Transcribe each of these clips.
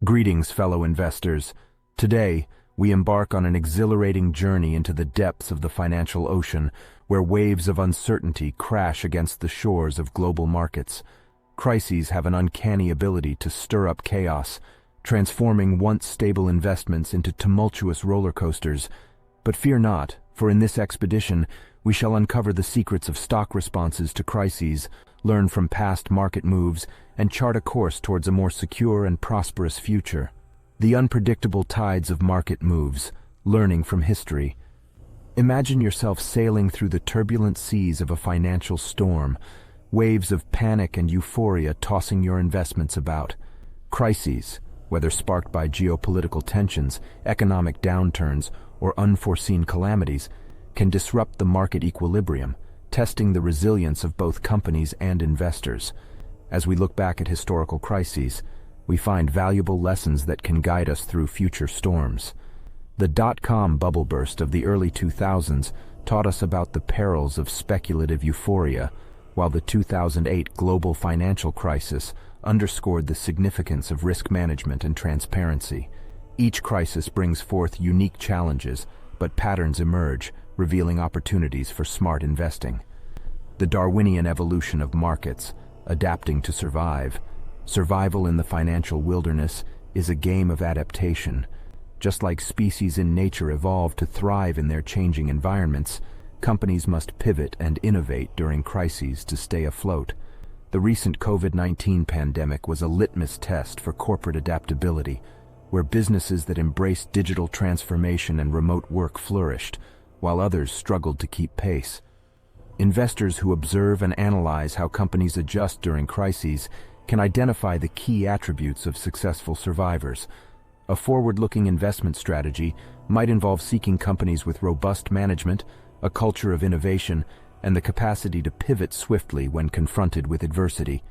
Greetings, fellow investors. Today, we embark on an exhilarating journey into the depths of the financial ocean, where waves of uncertainty crash against the shores of global markets. Crises have an uncanny ability to stir up chaos, transforming once stable investments into tumultuous roller coasters. But fear not, for in this expedition, we shall uncover the secrets of stock responses to crises, learn from past market moves, and chart a course towards a more secure and prosperous future. The unpredictable tides of market moves, learning from history. Imagine yourself sailing through the turbulent seas of a financial storm, waves of panic and euphoria tossing your investments about. Crises, whether sparked by geopolitical tensions, economic downturns, or unforeseen calamities, can disrupt the market equilibrium, testing the resilience of both companies and investors. As we look back at historical crises, we find valuable lessons that can guide us through future storms. The dot-com bubble burst of the early 2000s taught us about the perils of speculative euphoria, while the 2008 global financial crisis underscored the significance of risk management and transparency. Each crisis brings forth unique challenges, but patterns emerge, revealing opportunities for smart investing. The Darwinian evolution of markets, adapting to survive. Survival in the financial wilderness is a game of adaptation. Just like species in nature evolve to thrive in their changing environments, companies must pivot and innovate during crises to stay afloat. The recent COVID-19 pandemic was a litmus test for corporate adaptability, where businesses that embraced digital transformation and remote work flourished, while others struggled to keep pace. Investors who observe and analyze how companies adjust during crises can identify the key attributes of successful survivors. A forward-looking investment strategy might involve seeking companies with robust management, a culture of innovation, and the capacity to pivot swiftly when confronted with adversity.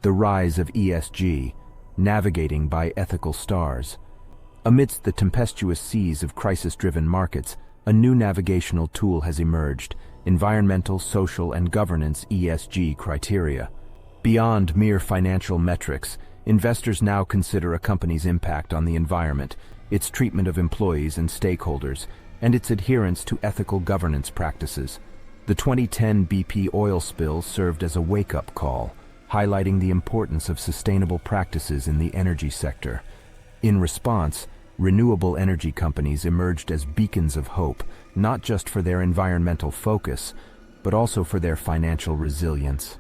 The rise of ESG, navigating by ethical stars. Amidst the tempestuous seas of crisis-driven markets, a new navigational tool has emerged: environmental, social, and governance (ESG) criteria. Beyond mere financial metrics, investors now consider a company's impact on the environment, its treatment of employees and stakeholders, and its adherence to ethical governance practices. The 2010 BP oil spill served as a wake-up call, highlighting the importance of sustainable practices in the energy sector. In response, renewable energy companies emerged as beacons of hope, not just for their environmental focus, but also for their financial resilience.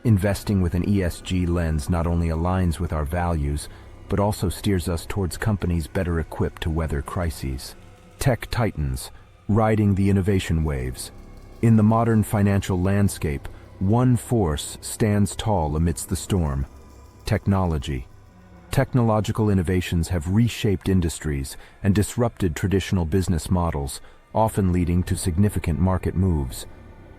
Investing with an ESG lens not only aligns with our values, but also steers us towards companies better equipped to weather crises. Tech titans, riding the innovation waves. In the modern financial landscape, one force stands tall amidst the storm: technology. Technological innovations have reshaped industries and disrupted traditional business models, often leading to significant market moves.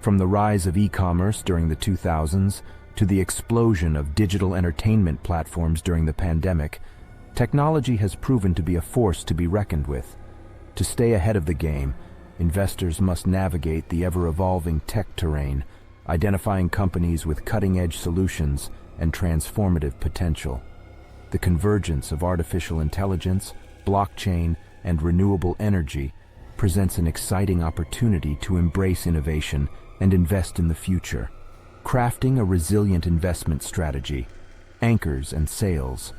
From the rise of e-commerce during the 2000s to the explosion of digital entertainment platforms during the pandemic, technology has proven to be a force to be reckoned with. To stay ahead of the game, investors must navigate the ever-evolving tech terrain, identifying companies with cutting-edge solutions and transformative potential. The convergence of artificial intelligence, blockchain, and renewable energy presents an exciting opportunity to embrace innovation and invest in the future. Crafting a resilient investment strategy, anchors and sails.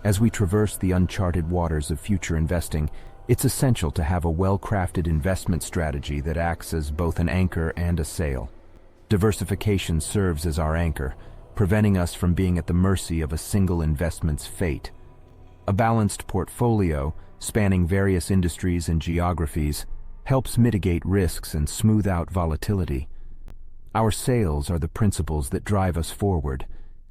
As we traverse the uncharted waters of future investing, it's essential to have a well-crafted investment strategy that acts as both an anchor and a sail. Diversification serves as our anchor, preventing us from being at the mercy of a single investment's fate. A balanced portfolio, spanning various industries and geographies, helps mitigate risks and smooth out volatility. Our sails are the principles that drive us forward,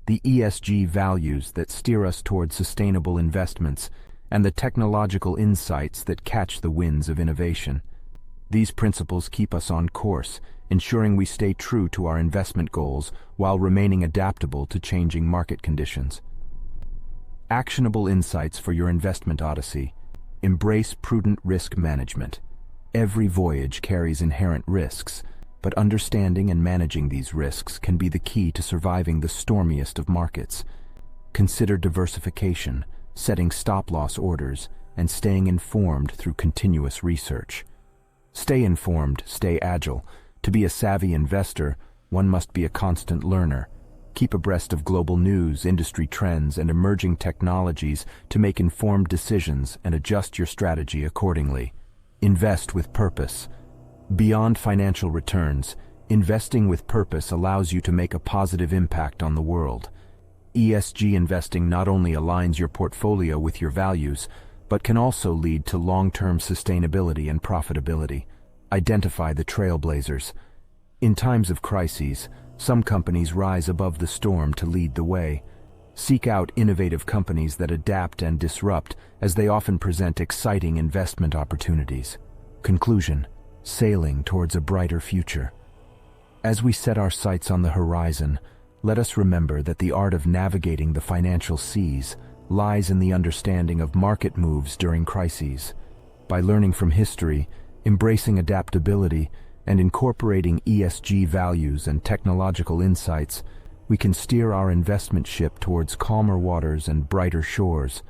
the ESG values that steer us toward sustainable investments, and the technological insights that catch the winds of innovation. These principles keep us on course, ensuring we stay true to our investment goals while remaining adaptable to changing market conditions. Actionable insights for your investment odyssey. Embrace prudent risk management. Every voyage carries inherent risks, but understanding and managing these risks can be the key to surviving the stormiest of markets. Consider diversification, setting stop-loss orders, and staying informed through continuous research. Stay informed, stay agile. To be a savvy investor, one must be a constant learner. Keep abreast of global news, industry trends, and emerging technologies to make informed decisions and adjust your strategy accordingly. Invest with purpose. Beyond financial returns, investing with purpose allows you to make a positive impact on the world. ESG investing not only aligns your portfolio with your values, but can also lead to long-term sustainability and profitability. Identify the trailblazers. In times of crises, some companies rise above the storm to lead the way. Seek out innovative companies that adapt and disrupt, as they often present exciting investment opportunities. Conclusion: sailing towards a brighter future. As we set our sights on the horizon, let us remember that the art of navigating the financial seas lies in the understanding of market moves during crises. By learning from history, embracing adaptability, and incorporating ESG values and technological insights, we can steer our investment ship towards calmer waters and brighter shores.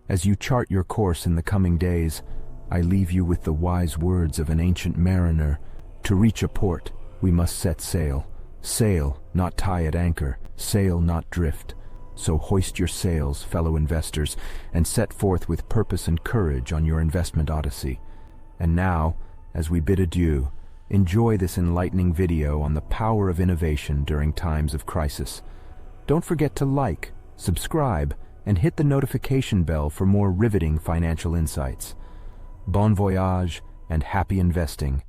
As you chart your course in the coming days, I leave you with the wise words of an ancient mariner: to reach a port, we must set sail. Sail, not tie at anchor. Sail, not drift. So hoist your sails, fellow investors, and set forth with purpose and courage on your investment odyssey. And now, as we bid adieu, enjoy this enlightening video on the power of innovation during times of crisis. Don't forget to like, subscribe, and hit the notification bell for more riveting financial insights. Bon voyage and happy investing.